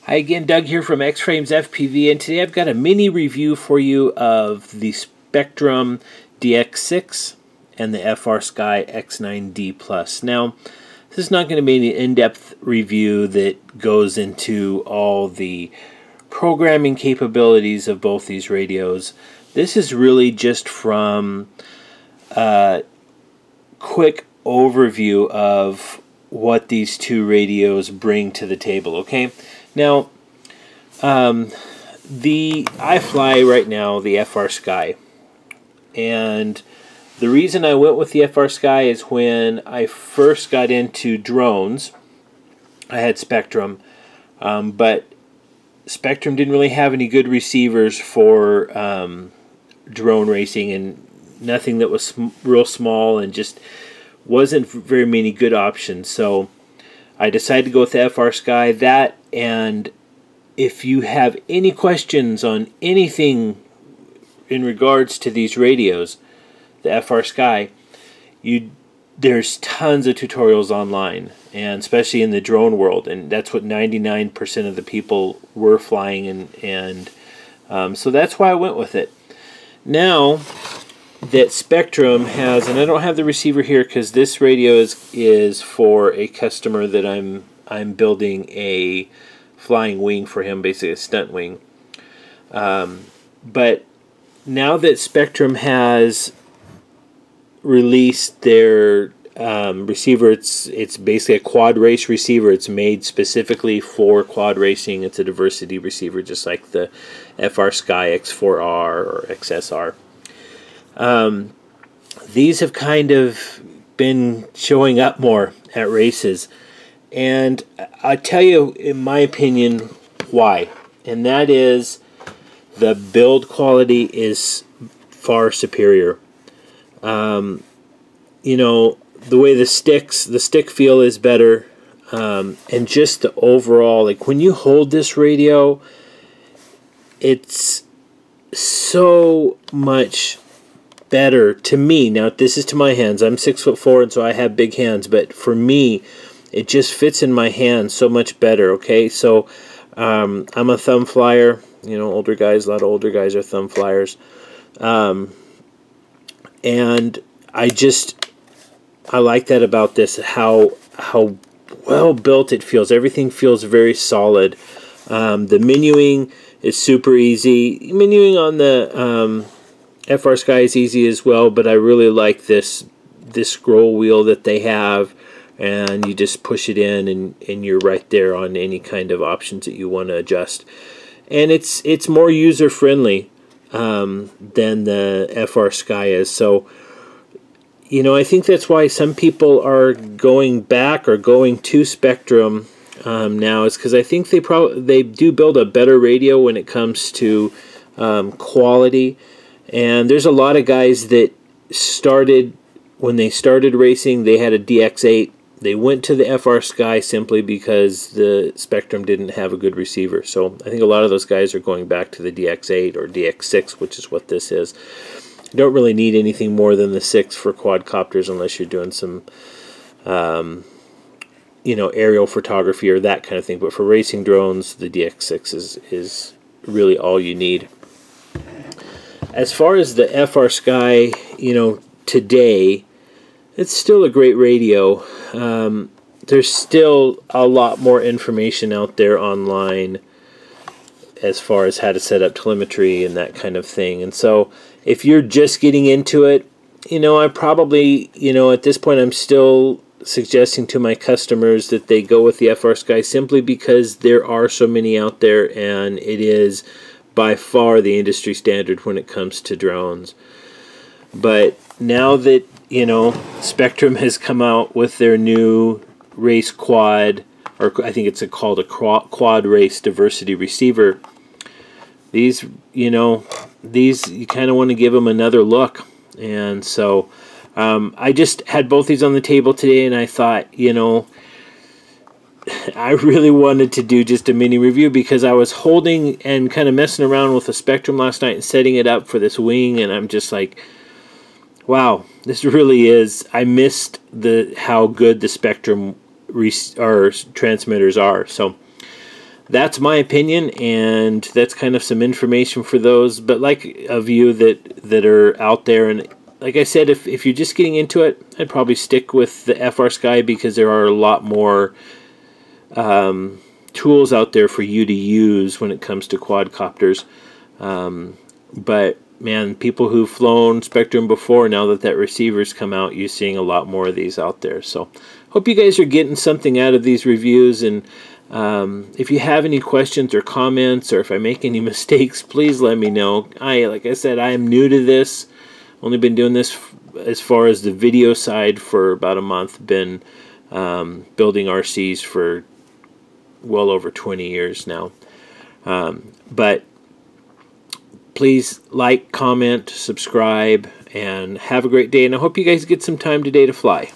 Hi again, Doug here from Xframesfpv, and today I've got a mini review for you of the Spektrum DX6 and the FrSky X9D+. Now, this is not going to be an in-depth review that goes into all the programming capabilities of both these radios. This is really just from a quick overview of what these two radios bring to the table, okay? Now, I fly right now the FrSky, and the reason I went with the FrSky is when I first got into drones, I had Spektrum, but Spektrum didn't really have any good receivers for drone racing, and nothing that was real small, and just wasn't very many good options. So I decided to go with the FrSky. That, and if you have any questions on anything in regards to these radios, the FrSky, there's tons of tutorials online, and especially in the drone world, and that's what 99% of the people were flying, and so that's why I went with it. Now that Spektrum has, and I don't have the receiver here because this radio is for a customer that I'm building a flying wing for him, basically a stunt wing. But now that Spektrum has released their receiver, it's basically a quad race receiver. It's made specifically for quad racing. It's a diversity receiver, just like the FrSky X4R or XSR. These have kind of been showing up more at races, and I'll tell you, in my opinion, why. And that is the build quality is far superior. You know, the way the stick feel is better, and just the overall, like when you hold this radio, it's so much better to me. Now, this is to my hands. I'm 6'4", and so I have big hands, but for me, it just fits in my hand so much better, okay? So I'm a thumb flyer. You know, older guys, a lot of older guys are thumb flyers. And I like that about this, how well built it feels. Everything feels very solid. The menuing is super easy. Menuing on the FrSky is easy as well, but I really like this scroll wheel that they have, and you just push it in, and you're right there on any kind of options that you want to adjust. And it's more user friendly than the FrSky is. So, you know, I think that's why some people are going back or going to Spektrum now, is because I think they do build a better radio when it comes to quality. And there's a lot of guys that started, when they started racing, they had a DX8. They went to the FrSky simply because the Spektrum didn't have a good receiver. So I think a lot of those guys are going back to the DX8 or DX6, which is what this is. You don't really need anything more than the 6 for quadcopters unless you're doing some, you know, aerial photography or that kind of thing. But for racing drones, the DX6 is really all you need. As far as the FrSky, you know, today, it's still a great radio. There's still a lot more information out there online as far as how to set up telemetry and that kind of thing. And so if you're just getting into it, you know, I probably, you know, at this point I'm still suggesting to my customers that they go with the FrSky simply because there are so many out there, and it is by far the industry standard when it comes to drones. But now that, you know, Spektrum has come out with their new Racequad, or I think it's called a quad race diversity receiver, these, you know, you kind of want to give them another look. And so I just had both these on the table today, and I thought, you know, I really wanted to do just a mini review because I was holding and kind of messing around with the Spektrum last night and setting it up for this wing, and I'm just like, wow, this really is, I missed how good the Spektrum transmitters are. So that's my opinion, and that's kind of some information for those. But like of you that are out there, and like I said, if you're just getting into it, I'd probably stick with the FrSky, because there are a lot more tools out there for you to use when it comes to quadcopters. But man, people who've flown Spektrum before, now that receiver's come out, you're seeing a lot more of these out there. So hope you guys are getting something out of these reviews, and if you have any questions or comments, or if I make any mistakes, please let me know. Like I said, I am new to this. Only been doing this as far as the video side for about a month. Been building RCs for well over 20 years now. But please like, comment, subscribe, and have a great day. And I hope you guys get some time today to fly.